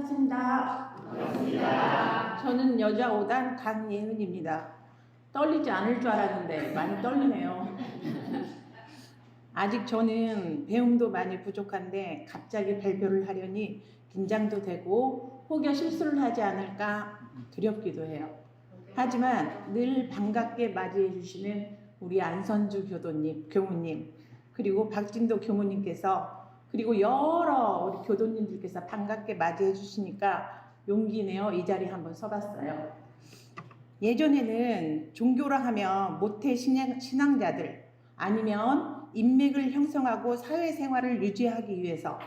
반갑습니다. 반갑습니다. 저는 여자 5단 강예은입니다. 떨리지 않을 줄 알았는데 많이 떨리네요. 아직 저는 배움도 많이 부족한데 갑자기 발표를 하려니 긴장도 되고 혹여 실수를 하지 않을까 두렵기도 해요. 하지만 늘 반갑게 맞이해 주시는 우리 안선주 교무님, 그리고 박진도 교무님께서, 그리고 여러 우리 교도님들께서 반갑게 맞이해 주시니까 용기 내어 이 자리에 한번 서봤어요. 예전에는 종교라 하면 모태 신앙자들 아니면 인맥을 형성하고 사회생활을 유지하기 위해서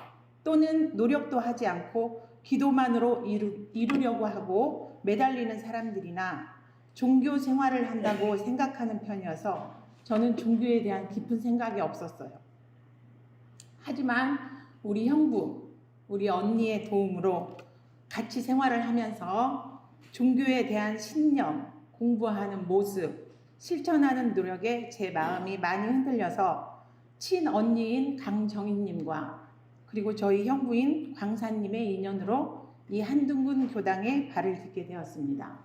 또는 노력도 하지 않고 기도만으로 이루려고 하고 매달리는 사람들이나 종교 생활을 한다고 생각하는 편이어서 저는 종교에 대한 깊은 생각이 없었어요. 하지만 우리 형부, 우리 언니의 도움으로 같이 생활을 하면서 종교에 대한 신념, 공부하는 모습, 실천하는 노력에 제 마음이 많이 흔들려서 친언니인 강정희님과 그리고 저희 형부인 광사님의 인연으로 이 한둥근 교당에 발을 딛게 되었습니다.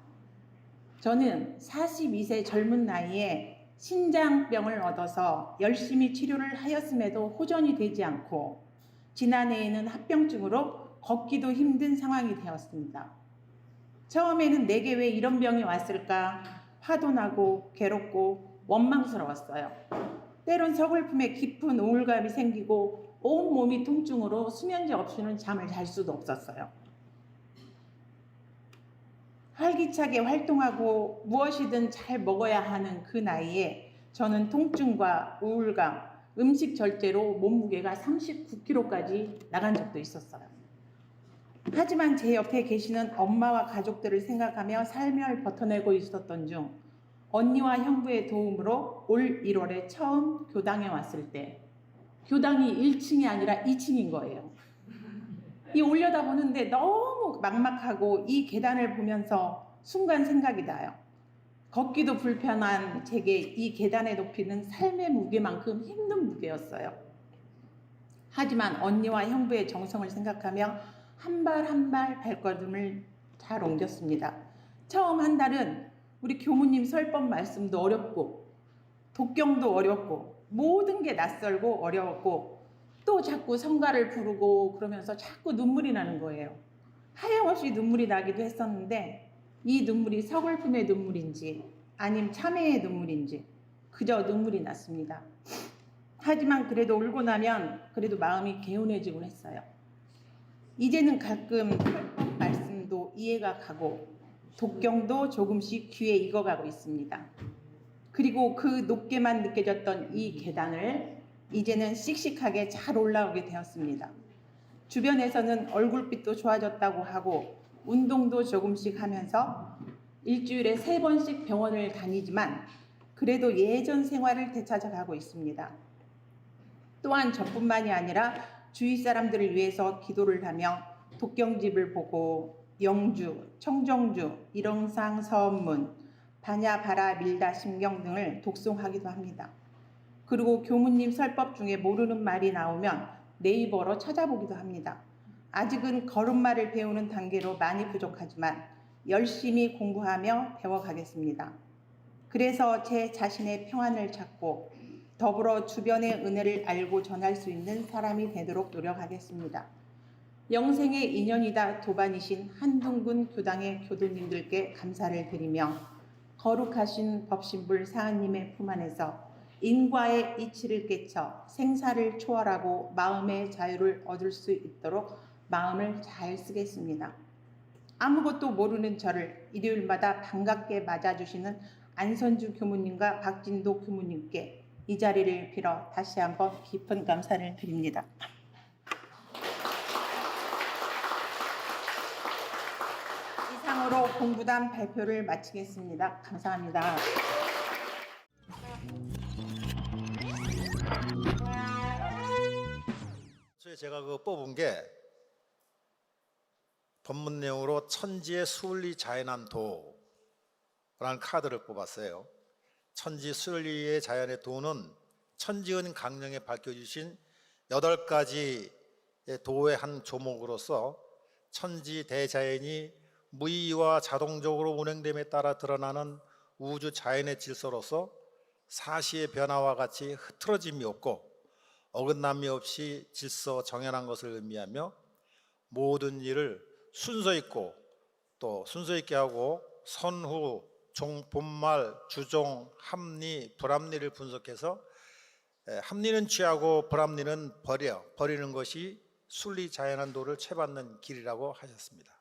저는 42세 젊은 나이에 신장병을 얻어서 열심히 치료를 하였음에도 호전이 되지 않고 지난해에는 합병증으로 걷기도 힘든 상황이 되었습니다. 처음에는 내게 왜 이런 병이 왔을까 화도 나고 괴롭고 원망스러웠어요. 때론 서글픔에 깊은 우울감이 생기고 온몸이 통증으로 수면제 없이는 잠을 잘 수도 없었어요. 활기차게 활동하고 무엇이든 잘 먹어야 하는 그 나이에 저는 통증과 우울감, 음식 절제로 몸무게가 39kg까지 나간 적도 있었어요. 하지만 제 옆에 계시는 엄마와 가족들을 생각하며 삶을 버텨내고 있었던 중 언니와 형부의 도움으로 올 1월에 처음 교당에 왔을 때 교당이 1층이 아니라 2층인 거예요. 이 올려다보는데 너무 막막하고 이 계단을 보면서 순간 생각이 나요. 걷기도 불편한 제게 이 계단의 높이는 삶의 무게만큼 힘든 무게였어요. 하지만 언니와 형부의 정성을 생각하며 한 발 한 발 발걸음을 잘 옮겼습니다. 처음 한 달은 우리 교무님 설법 말씀도 어렵고 독경도 어렵고 모든 게 낯설고 어려웠고 또 자꾸 성가를 부르고 그러면서 자꾸 눈물이 나는 거예요. 하염없이 눈물이 나기도 했었는데 이 눈물이 서글픔의 눈물인지 아님 참회의 눈물인지 그저 눈물이 났습니다. 하지만 그래도 울고 나면 그래도 마음이 개운해지곤 했어요. 이제는 가끔 설법 말씀도 이해가 가고 독경도 조금씩 귀에 익어가고 있습니다. 그리고 그 높게만 느껴졌던 이 계단을 이제는 씩씩하게 잘 올라오게 되었습니다. 주변에서는 얼굴빛도 좋아졌다고 하고 운동도 조금씩 하면서 일주일에 3번씩 병원을 다니지만 그래도 예전 생활을 되찾아가고 있습니다. 또한 저뿐만이 아니라 주위 사람들을 위해서 기도를 하며 독경집을 보고 영주, 청정주, 일렁상 서원문, 반야 바라 밀다 심경 등을 독송하기도 합니다. 그리고 교무님 설법 중에 모르는 말이 나오면 네이버로 찾아보기도 합니다. 아직은 걸음마를 배우는 단계로 많이 부족하지만 열심히 공부하며 배워가겠습니다. 그래서 제 자신의 평안을 찾고 더불어 주변의 은혜를 알고 전할 수 있는 사람이 되도록 노력하겠습니다. 영생의 인연이다 도반이신 한둥근 교당의 교도님들께 감사를 드리며 거룩하신 법신불 사한님의 품 안에서 인과의 이치를 깨쳐 생사를 초월하고 마음의 자유를 얻을 수 있도록 마음을 잘 쓰겠습니다. 아무것도 모르는 저를 일요일마다 반갑게 맞아주시는 안선주 교무님과 박진도 교무님께 이 자리를 빌어 다시 한번 깊은 감사를 드립니다. 이상으로 공부단 발표를 마치겠습니다. 감사합니다. 제가 뽑은 게 본문 내용으로 천지의 수울리 자연한 도라는 카드를 뽑았어요. 천지 수울리의 자연의 도는 천지은 강령에 밝혀주신 8가지 도의 한 조목으로서 천지 대자연이 무의와 자동적으로 운행됨에 따라 드러나는 우주 자연의 질서로서 사시의 변화와 같이 흐트러짐이 없고 어긋남이 없이 질서 정연한 것을 의미하며 모든 일을 순서 있고 또 순서 있게 하고 선후, 본말, 주종, 합리, 불합리를 분석해서 합리는 취하고 불합리는 버리는 것이 순리 자연한 도를 채받는 길이라고 하셨습니다.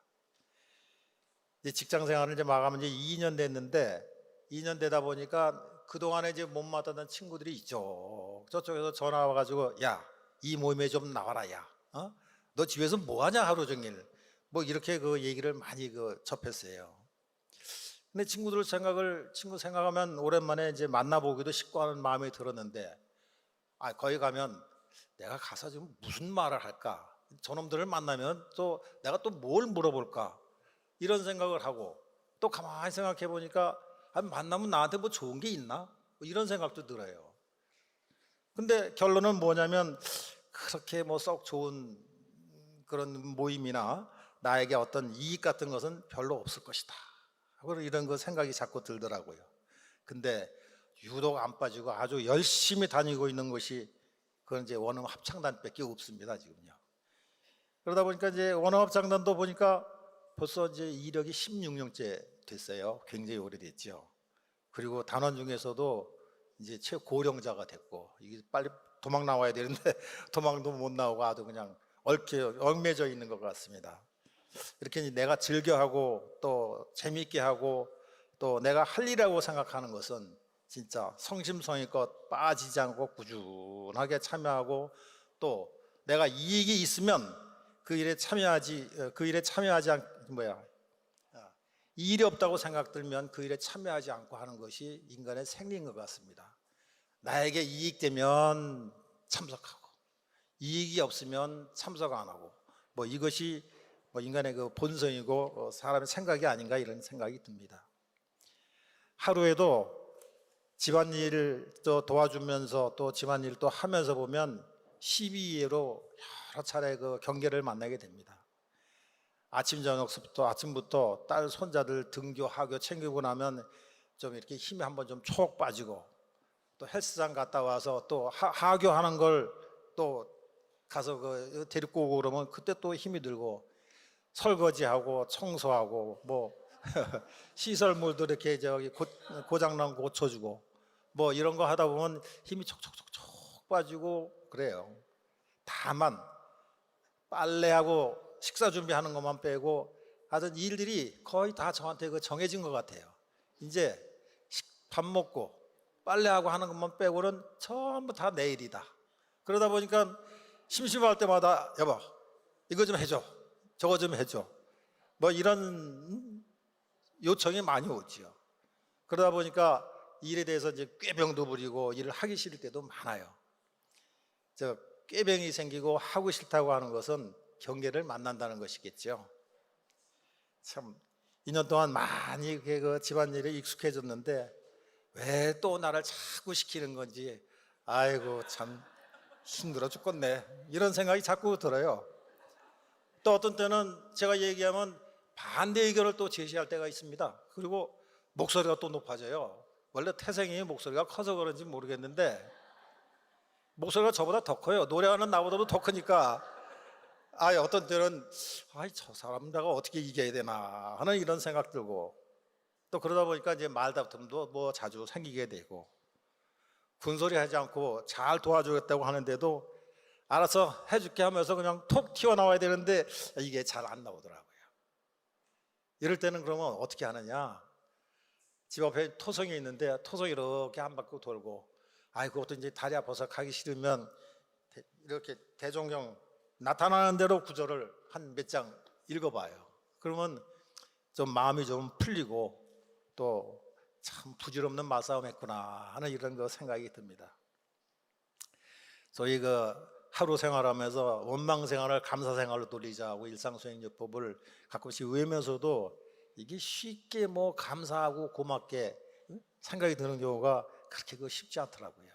이제 직장 생활을 이제 마감한 지 2년 됐는데 2년 되다 보니까 그동안에 이제 못 만났던 친구들이 있죠. 저쪽에서 전화 와가지고 야, 이 모임에 좀 나와라 야. 너 집에서 뭐 하냐 하루 종일. 뭐 이렇게 그 얘기를 많이 접했어요. 근데 친구 생각하면 오랜만에 이제 만나보기도 싶고 하는 마음이 들었는데 거기 가면 내가 가서 지금 무슨 말을 할까? 저놈들을 만나면 또 내가 또 뭘 물어볼까? 이런 생각을 하고 또 가만히 생각해 보니까 만나면 나한테 뭐 좋은 게 있나? 뭐 이런 생각도 들어요. 근데 결론은 뭐냐면 그렇게 뭐 썩 좋은 그런 모임이나 나에게 어떤 이익 같은 것은 별로 없을 것이다. 이런 거 생각이 자꾸 들더라고요. 근데 유독 안 빠지고 아주 열심히 다니고 있는 것이 그건 이제 원음 합창단밖에 없습니다, 지금요. 그러다 보니까 이제 원음 합창단도 보니까 벌써 이제 이력이 16년째 됐어요. 굉장히 오래됐죠. 그리고 단원 중에서도 이제 최고령자가 됐고 이게 빨리 도망 나와야 되는데 도망도 못 나오고 아주 그냥 얽매져 있는 것 같습니다. 이렇게 내가 즐겨하고 또 재미있게 하고 또 내가 할 일이라고 생각하는 것은 진짜 성심성의껏 빠지지 않고 꾸준하게 참여하고 또 내가 이익이 있으면 그 일에 참여하지 일이 없다고 생각 들면 그 일에 참여하지 않고 하는 것이 인간의 생리인 것 같습니다. 나에게 이익되면 참석하고 이익이 없으면 참석 안 하고 뭐 이것이 인간의 그 본성이고 사람의 생각이 아닌가 이런 생각이 듭니다. 하루에도 집안일을 또 도와주면서 또 집안일 또 하면서 보면 12예로 여러 차례 그 경계를 만나게 됩니다. 아침부터 딸 손자들 등교 하교 챙기고 나면 좀 이렇게 힘이 한번 좀 촉 빠지고 또 헬스장 갔다 와서 또 하교하는 걸 또 가서 데리고 오고 그러면 그때 또 힘이 들고 설거지하고 청소하고 뭐 시설물도 이렇게 고장난 거 고쳐주고 뭐 이런 거 하다 보면 힘이 촉촉촉촉 빠지고 그래요. 다만 빨래하고 식사 준비하는 것만 빼고 하던 일들이 거의 다 저한테 정해진 것 같아요. 이제 밥 먹고 빨래하고 하는 것만 빼고는 전부 다 내일이다. 그러다 보니까 심심할 때마다 여보 이거 좀 해줘 저거 좀 해줘 뭐 이런 요청이 많이 오지요. 그러다 보니까 일에 대해서 이제 꾀병도 부리고 일을 하기 싫을 때도 많아요. 꾀병이 생기고 하고 싫다고 하는 것은 경계를 만난다는 것이겠죠. 참 2년 동안 많이 집안일에 익숙해졌는데 왜 또 나를 자꾸 시키는 건지 아이고 참 힘들어 죽겠네 이런 생각이 자꾸 들어요. 또 어떤 때는 제가 얘기하면 반대 의견을 또 제시할 때가 있습니다. 그리고 목소리가 또 높아져요. 원래 태생이 목소리가 커서 그런지 모르겠는데 목소리가 저보다 더 커요. 노래하는 나보다도 더 크니까 어떤 때는 저 사람 내가 어떻게 이겨야 되나 하는 이런 생각 들고 또 그러다 보니까 이제 말다툼도 뭐 자주 생기게 되고 군소리 하지 않고 잘 도와주겠다고 하는데도 알아서 해줄게 하면서 그냥 톡 튀어나와야 되는데 이게 잘 안 나오더라고요. 이럴 때는 그러면 어떻게 하느냐, 집 앞에 토성이 있는데 토성 이렇게 한 바퀴 돌고 그것도 이제 다리 아파서 가기 싫으면 이렇게 대종경 나타나는 대로 구절을 한 몇 장 읽어봐요. 그러면 좀 마음이 좀 풀리고 또 참 부질없는 말싸움 했구나 하는 이런 생각이 듭니다. 저희 하루 생활하면서 원망 생활을 감사 생활로 돌리자고 일상수행요법을 가끔씩 외면서도 이게 쉽게 뭐 감사하고 고맙게 생각이 드는 경우가 그렇게 쉽지 않더라고요.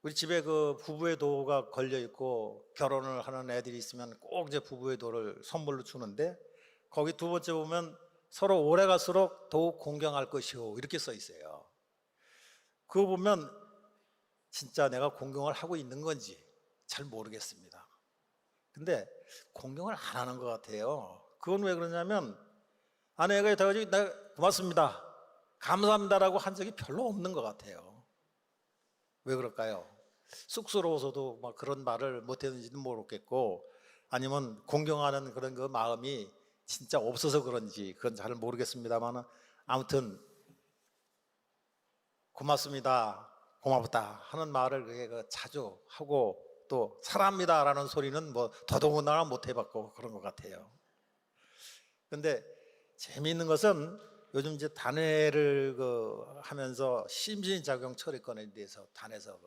우리 집에 그 부부의 도가 걸려 있고 결혼을 하는 애들이 있으면 꼭 이제 부부의 도를 선물로 주는데 거기 두 번째 보면 서로 오래 갈수록 더욱 공경할 것이오 이렇게 써 있어요. 그거 보면 진짜 내가 공경을 하고 있는 건지 잘 모르겠습니다. 근데 공경을 안 하는 것 같아요. 그건 왜 그러냐면 아내가 돼가지고 내가 고맙습니다, 감사합니다라고 한 적이 별로 없는 것 같아요. 왜 그럴까요? 쑥스러워서도 막 그런 말을 못했는지는 모르겠고 아니면 공경하는 그런 그 마음이 진짜 없어서 그런지 그건 잘 모르겠습니다만 아무튼 고맙습니다, 고맙다 하는 말을 그게 자주 하고 또 사랑합니다라는 소리는 뭐 더더군다나 못 해봤고 그런 것 같아요. 근데 재미있는 것은 요즘 이제 단회를 하면서 심신작용 처리권에 대해서 단에서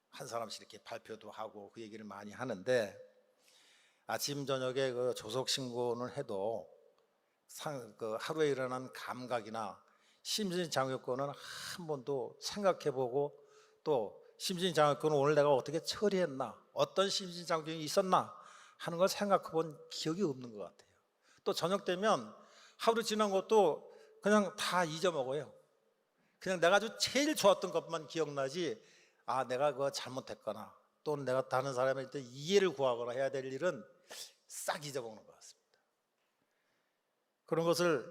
한 사람씩 이렇게 발표도 하고 그 얘기를 많이 하는데 아침 저녁에 그 조속 신고는 해도 하루에 일어난 감각이나 심신장애권은 한 번도 생각해보고 또 심신장애권은 오늘 내가 어떻게 처리했나 어떤 심신장애권이 있었나 하는 걸 생각해본 기억이 없는 것 같아요. 또 저녁 되면 하루 지난 것도 그냥 다 잊어먹어요. 그냥 내가 아주 제일 좋았던 것만 기억나지 아 내가 그거 잘못했거나 또는 내가 다른 사람한테 이해를 구하거나 해야 될 일은 싹 잊어먹는 것 같습니다. 그런 것을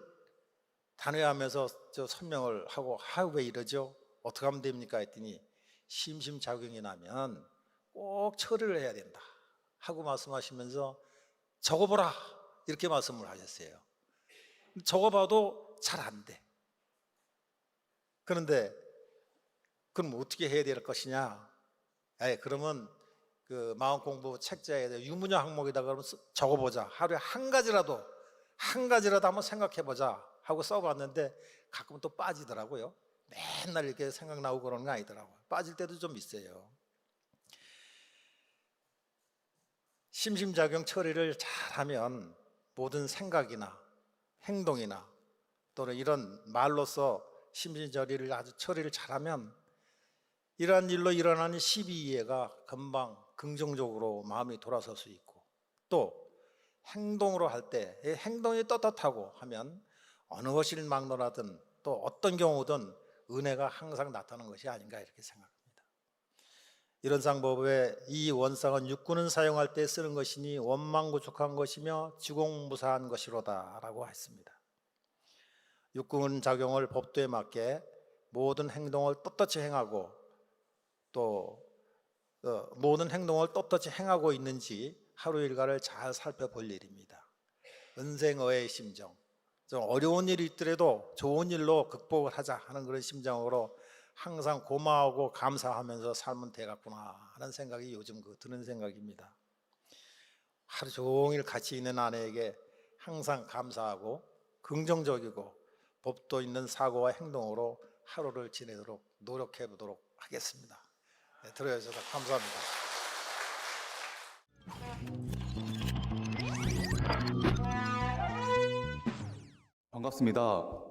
단회하면서 설명을 하고 왜 이러죠? 어떻게 하면 됩니까? 했더니 심심작용이 나면 꼭 처리를 해야 된다 하고 말씀하시면서 적어보라 이렇게 말씀을 하셨어요. 적어봐도 잘 안 돼. 그런데 그럼 어떻게 해야 될 것이냐? 그러면 그 마음공부 책자에 유문여 항목에다가 그러면 적어보자. 하루에 한 가지라도 한번 생각해보자 하고 써봤는데 가끔은 또 빠지더라고요. 맨날 이렇게 생각나고 그러는 거 아니더라고요. 빠질 때도 좀 있어요. 심심작용 처리를 잘하면 모든 생각이나 행동이나 또는 이런 말로서 심신처리를 아주 처리를 잘하면 이러한 일로 일어나는 시비이해가 금방 긍정적으로 마음이 돌아설 수 있고 또 행동으로 할 때 행동이 떳떳하고 하면 어느 것을 막론하든 또 어떤 경우든 은혜가 항상 나타나는 것이 아닌가 이렇게 생각합니다. 이런 상법에 이 원상은 육군은 사용할 때 쓰는 것이니 원망구축한 것이며 지공무사한 것이로다 라고 했습니다. 육군 작용을 법도에 맞게 모든 행동을 떳떳이 행하고 또 모든 행동을 떳떳이 행하고 있는지 하루 일과를 잘 살펴볼 일입니다. 은생어의 심정, 좀 어려운 일이 있더라도 좋은 일로 극복을 하자 하는 그런 심정으로 항상 고마워하고 감사하면서 살면 되겠구나 하는 생각이 요즘 드는 생각입니다. 하루 종일 같이 있는 아내에게 항상 감사하고 긍정적이고 법도 있는 사고와 행동으로 하루를 지내도록 노력해 보도록 하겠습니다. 들어주셔서 감사합니다. 반갑습니다.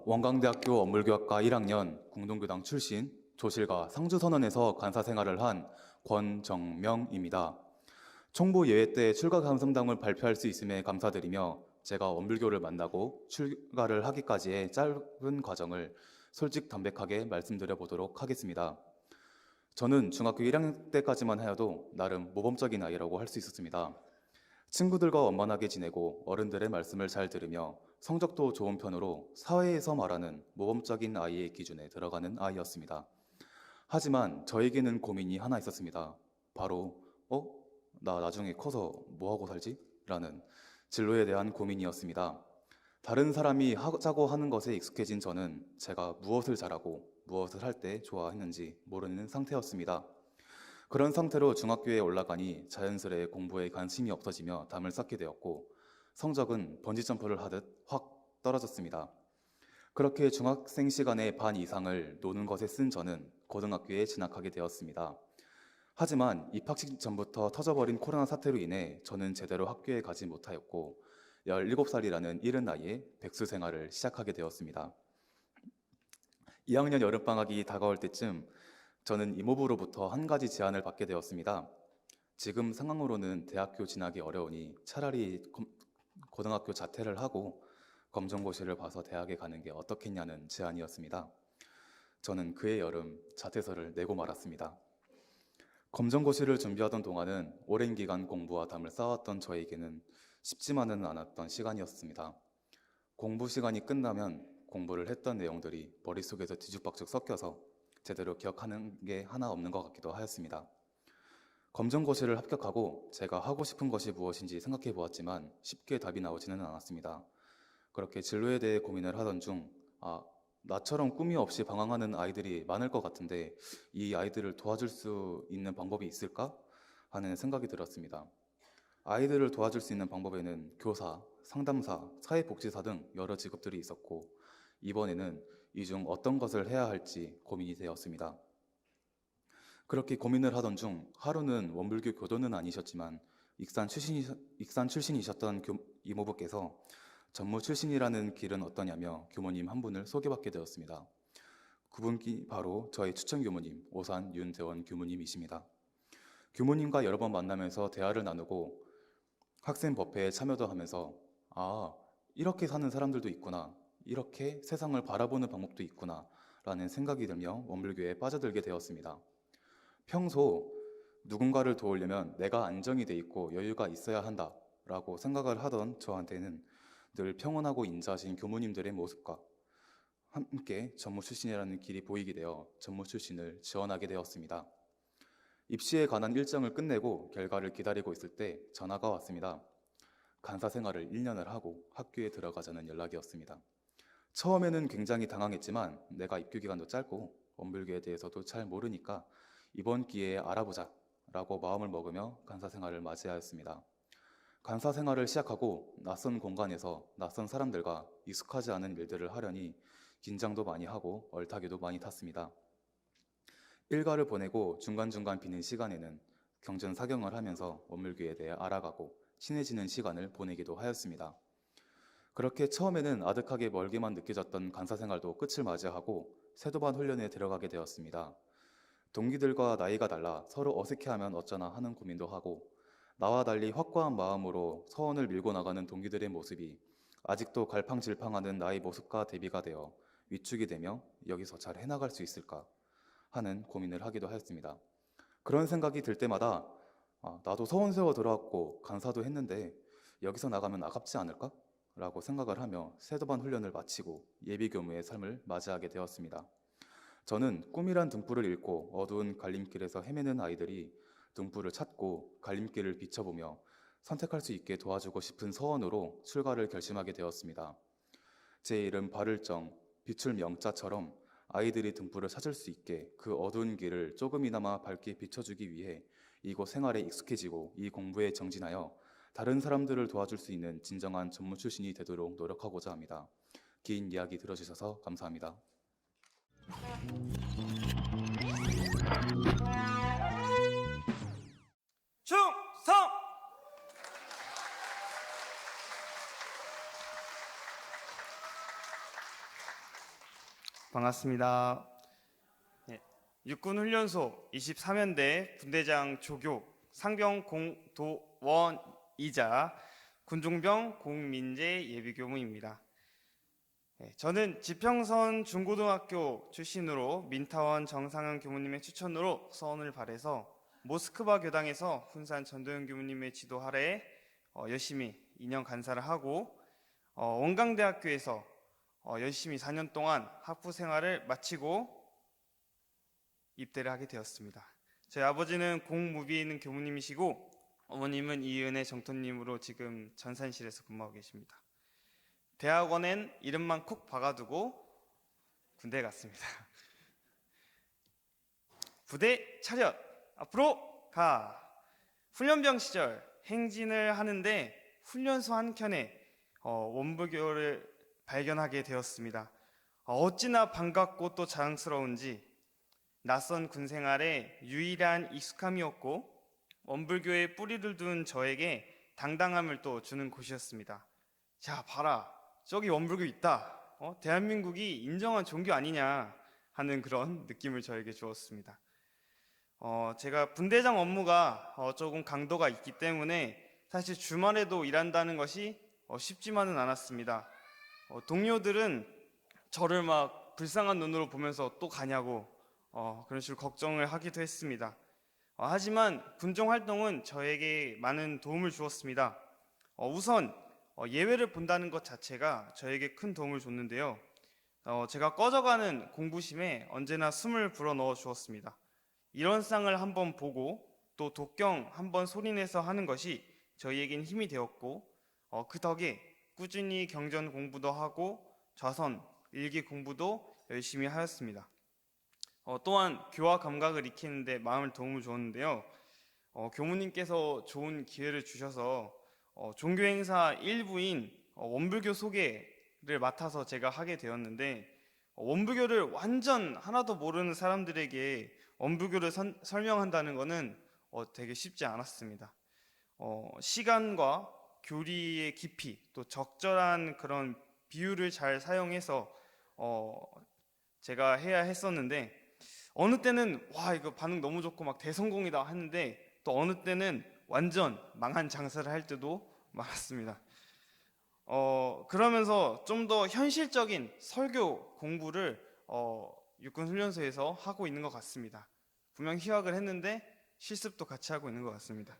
원광대학교 업물교학과 1학년 공동교당 출신 조실과 상주선언에서 간사 생활을 한 권정명입니다. 총부 예외 때 출가 감성담을 발표할 수 있음에 감사드리며 제가 원불교를 만나고 출가를 하기까지의 짧은 과정을 솔직담백하게 말씀드려 보도록 하겠습니다. 저는 중학교 1학년 때까지만 하여도 나름 모범적인 아이라고 할 수 있었습니다. 친구들과 원만하게 지내고 어른들의 말씀을 잘 들으며 성적도 좋은 편으로 사회에서 말하는 모범적인 아이의 기준에 들어가는 아이였습니다. 하지만 저에게는 고민이 하나 있었습니다. 바로 나 나중에 커서 뭐하고 살지? 라는 진로에 대한 고민이었습니다. 다른 사람이 하자고 하는 것에 익숙해진 저는 제가 무엇을 잘하고 무엇을 할 때 좋아했는지 모르는 상태였습니다. 그런 상태로 중학교에 올라가니 자연스레 공부에 관심이 없어지며 담을 쌓게 되었고 성적은 번지점프를 하듯 확 떨어졌습니다. 그렇게 중학생 시간의 반 이상을 노는 것에 쓴 저는 고등학교에 진학하게 되었습니다. 하지만 입학식 전부터 터져버린 코로나 사태로 인해 저는 제대로 학교에 가지 못하였고 17살이라는 이른 나이에 백수 생활을 시작하게 되었습니다. 2학년 여름방학이 다가올 때쯤 저는 이모부로부터 한 가지 제안을 받게 되었습니다. 지금 상황으로는 대학교 진학이 어려우니 차라리 고등학교 자퇴를 하고 검정고시를 봐서 대학에 가는 게 어떻겠냐는 제안이었습니다. 저는 그해 여름 자퇴서를 내고 말았습니다. 검정고시를 준비하던 동안은 오랜 기간 공부와 담을 쌓았던 저에게는 쉽지만은 않았던 시간이었습니다. 공부 시간이 끝나면 공부를 했던 내용들이 머릿속에서 뒤죽박죽 섞여서 제대로 기억하는 게 하나 없는 것 같기도 하였습니다. 검정고시를 합격하고 제가 하고 싶은 것이 무엇인지 생각해 보았지만 쉽게 답이 나오지는 않았습니다. 그렇게 진로에 대해 고민을 하던 중, 나처럼 꿈이 없이 방황하는 아이들이 많을 것 같은데 이 아이들을 도와줄 수 있는 방법이 있을까? 하는 생각이 들었습니다. 아이들을 도와줄 수 있는 방법에는 교사, 상담사, 사회복지사 등 여러 직업들이 있었고 이번에는 이 중 어떤 것을 해야 할지 고민이 되었습니다. 그렇게 고민을 하던 중 하루는 원불교 교도는 아니셨지만 익산 출신이셨던 이모부께서 전무 출신이라는 길은 어떠냐며 교모님 한 분을 소개받게 되었습니다. 그분이 바로 저의 추천 교모님 오산 윤대원 교모님이십니다. 교모님과 여러 번 만나면서 대화를 나누고 학생 법회에 참여도 하면서 이렇게 사는 사람들도 있구나, 이렇게 세상을 바라보는 방법도 있구나 라는 생각이 들며 원불교에 빠져들게 되었습니다. 평소 누군가를 도우려면 내가 안정이 돼 있고 여유가 있어야 한다 라고 생각을 하던 저한테는 늘 평온하고 인자하신 교무님들의 모습과 함께 전무 출신이라는 길이 보이게 되어 전무 출신을 지원하게 되었습니다. 입시에 관한 일정을 끝내고 결과를 기다리고 있을 때 전화가 왔습니다. 간사 생활을 1년을 하고 학교에 들어가자는 연락이었습니다. 처음에는 굉장히 당황했지만 내가 입교 기간도 짧고 원불교에 대해서도 잘 모르니까 이번 기회에 알아보자 라고 마음을 먹으며 간사 생활을 맞이하였습니다. 간사 생활을 시작하고 낯선 공간에서 낯선 사람들과 익숙하지 않은 일들을 하려니 긴장도 많이 하고 얼타기도 많이 탔습니다. 일과를 보내고 중간중간 비는 시간에는 경전사경을 하면서 원불교에 대해 알아가고 친해지는 시간을 보내기도 하였습니다. 그렇게 처음에는 아득하게 멀게만 느껴졌던 간사 생활도 끝을 맞이하고 세도반 훈련에 들어가게 되었습니다. 동기들과 나이가 달라 서로 어색해하면 어쩌나 하는 고민도 하고 나와 달리 확고한 마음으로 서원을 밀고 나가는 동기들의 모습이 아직도 갈팡질팡하는 나의 모습과 대비가 되어 위축이 되며 여기서 잘 해나갈 수 있을까 하는 고민을 하기도 하였습니다. 그런 생각이 들 때마다 나도 서원 세워 들어왔고 간사도 했는데 여기서 나가면 아깝지 않을까? 라고 생각을 하며 세도반 훈련을 마치고 예비교무의 삶을 맞이하게 되었습니다. 저는 꿈이란 등불을 잃고 어두운 갈림길에서 헤매는 아이들이 등불을 찾고 갈림길을 비춰보며 선택할 수 있게 도와주고 싶은 서원으로 출가를 결심하게 되었습니다. 제 이름 발을정, 비출 명자처럼 아이들이 등불을 찾을 수 있게 그 어두운 길을 조금이나마 밝게 비춰주기 위해 이곳 생활에 익숙해지고 이 공부에 정진하여 다른 사람들을 도와줄 수 있는 진정한 전무 출신이 되도록 노력하고자 합니다. 긴 이야기 들어주셔서 감사합니다. 충성! 반갑습니다. 육군훈련소 23연대 분대장 조교 상병공도원이자 군종병 공민재 예비교무입니다. 저는 지평선 중고등학교 출신으로 민타원 정상은 교무님의 추천으로 서원을 발해서 모스크바 교당에서 훈산 전도연 교무님의 지도 아래 열심히 2년 간사를 하고 원광대학교에서 열심히 4년 동안 학부 생활을 마치고 입대를 하게 되었습니다. 저희 아버지는 공무비에 있는 교무님이시고 어머님은 이은혜 정토님으로 지금 전산실에서 근무하고 계십니다. 대학원엔 이름만 콕 박아두고 군대에 갔습니다. 부대 차렷 앞으로 가. 훈련병 시절 행진을 하는데 훈련소 한켠에 원불교를 발견하게 되었습니다. 어찌나 반갑고 또 자랑스러운지 낯선 군생활에 유일한 익숙함이었고 원불교에 뿌리를 둔 저에게 당당함을 또 주는 곳이었습니다. 자, 봐라, 저기 원불교 있다. 대한민국이 인정한 종교 아니냐 하는 그런 느낌을 저에게 주었습니다. 제가 분대장 업무가 조금 강도가 있기 때문에 사실 주말에도 일한다는 것이 쉽지만은 않았습니다. 동료들은 저를 막 불쌍한 눈으로 보면서 또 가냐고 그런 식으로 걱정을 하기도 했습니다. 하지만 군종 활동은 저에게 많은 도움을 주었습니다. 우선 예외를 본다는 것 자체가 저에게 큰 도움을 줬는데요. 제가 꺼져가는 공부심에 언제나 숨을 불어넣어 주었습니다. 이런 쌍을 한번 보고 또 독경 한번 소리내서 하는 것이 저희에겐 힘이 되었고 그 덕에 꾸준히 경전 공부도 하고 좌선, 일기 공부도 열심히 하였습니다. 또한 교화 감각을 익히는데 마음을 도움을 주었는데요. 교무님께서 좋은 기회를 주셔서 종교 행사 일부인 원불교 소개를 맡아서 제가 하게 되었는데 원불교를 완전 하나도 모르는 사람들에게 원불교를 설명한다는 것은 되게 쉽지 않았습니다. 시간과 교리의 깊이 또 적절한 그런 비유를 잘 사용해서 제가 해야 했었는데 어느 때는 와 이거 반응 너무 좋고 막 대성공이다 하는데 또 어느 때는 완전 망한 장사를 할 때도 많았습니다. 그러면서 좀 더 현실적인 설교 공부를 육군훈련소에서 하고 있는 것 같습니다. 분명 휴학을 했는데 실습도 같이 하고 있는 것 같습니다.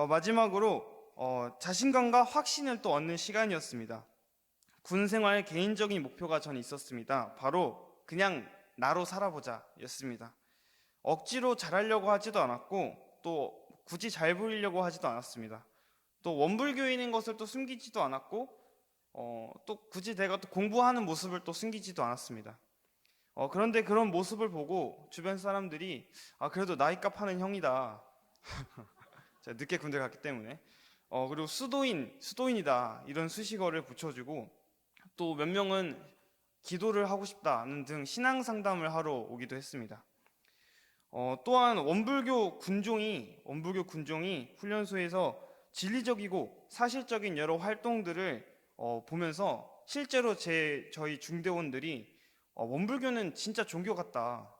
마지막으로 자신감과 확신을 또 얻는 시간이었습니다. 군 생활 개인적인 목표가 전 있었습니다. 바로 그냥 나로 살아보자 였습니다. 억지로 잘하려고 하지도 않았고 또 굳이 잘 보이려고 하지도 않았습니다. 또 원불교인인 것을 또 숨기지도 않았고 또 굳이 내가 또 공부하는 모습을 또 숨기지도 않았습니다. 그런데 그런 모습을 보고 주변 사람들이 그래도 나이값 하는 형이다. 제가 늦게 군대 갔기 때문에 그리고 수도인이다 이런 수식어를 붙여주고 또 몇 명은 기도를 하고 싶다는 등 신앙 상담을 하러 오기도 했습니다. 또한 원불교 군종이 훈련소에서 진리적이고 사실적인 여러 활동들을 보면서 실제로 저희 중대원들이 원불교는 진짜 종교 같다.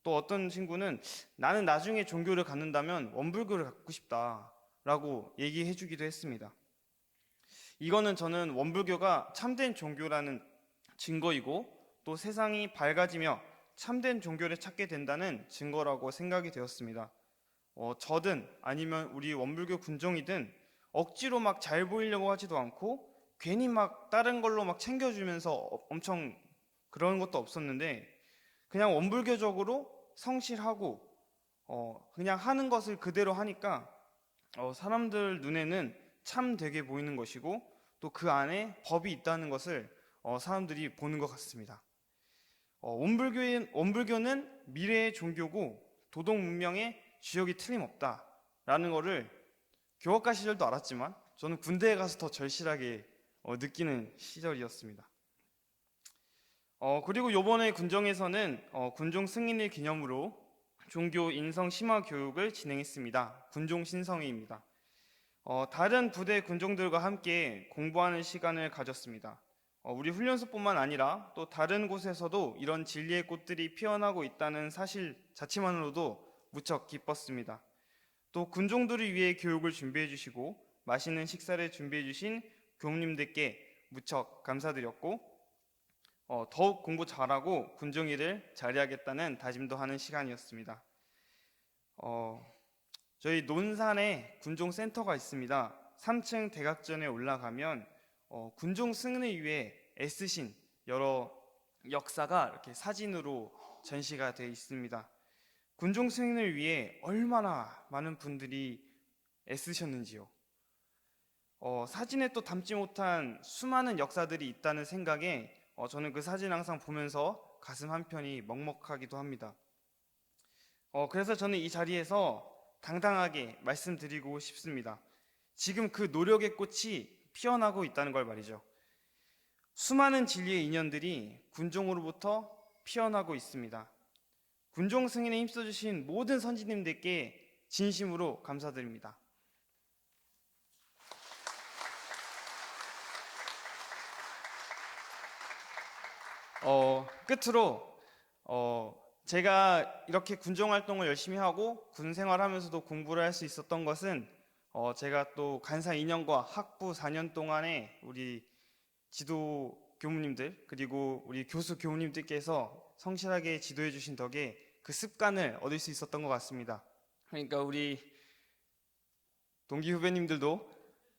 또 어떤 친구는 나는 나중에 종교를 갖는다면 원불교를 갖고 싶다라고 얘기해 주기도 했습니다. 이거는 저는 원불교가 참된 종교라는 증거이고 또 세상이 밝아지며 참된 종교를 찾게 된다는 증거라고 생각이 되었습니다. 저든 아니면 우리 원불교 군종이든 억지로 막 잘 보이려고 하지도 않고 괜히 막 다른 걸로 막 챙겨주면서 엄청 그런 것도 없었는데 그냥 원불교적으로 성실하고 그냥 하는 것을 그대로 하니까 사람들 눈에는 참 되게 보이는 것이고 또 그 안에 법이 있다는 것을 사람들이 보는 것 같습니다. 원불교는 미래의 종교고 도덕 문명의 주역이 틀림없다라는 것을 교학과 시절도 알았지만 저는 군대에 가서 더 절실하게 느끼는 시절이었습니다. 그리고 이번에 군종에서는 군종 승인일 기념으로 종교 인성 심화 교육을 진행했습니다. 군종 신성회입니다. 다른 부대 군종들과 함께 공부하는 시간을 가졌습니다. 우리 훈련소뿐만 아니라 또 다른 곳에서도 이런 진리의 꽃들이 피어나고 있다는 사실 자체만으로도 무척 기뻤습니다. 또 군종들을 위해 교육을 준비해 주시고 맛있는 식사를 준비해 주신 교무님들께 무척 감사드렸고 더욱 공부 잘하고 군종일을 잘해야겠다는 다짐도 하는 시간이었습니다. 저희 논산에 군종센터가 있습니다. 3층 대각전에 올라가면 군종 승인을 위해 애쓰신 여러 역사가 이렇게 사진으로 전시가 되어 있습니다. 군종 승인을 위해 얼마나 많은 분들이 애쓰셨는지요. 사진에 또 담지 못한 수많은 역사들이 있다는 생각에 저는 그 사진 항상 보면서 가슴 한편이 먹먹하기도 합니다. 그래서 저는 이 자리에서 당당하게 말씀드리고 싶습니다. 지금 그 노력의 꽃이 피어나고 있다는 걸 말이죠. 수많은 진리의 인연들이 군종으로부터 피어나고 있습니다. 군종 승인에 힘써주신 모든 선지님들께 진심으로 감사드립니다. 끝으로 제가 이렇게 군정 활동을 열심히 하고 군 생활하면서도 공부를 할 수 있었던 것은 제가 또 간사 2년과 학부 4년 동안에 우리 지도 교무님들 그리고 우리 교수 교무님들께서 성실하게 지도해 주신 덕에 그 습관을 얻을 수 있었던 것 같습니다. 그러니까 우리 동기 후배님들도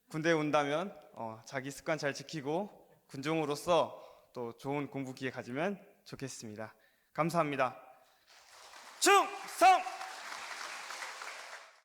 군대에 온다면 자기 습관 잘 지키고 군종으로서 또 좋은 공부 기회 가지면 좋겠습니다. 감사합니다. 충성!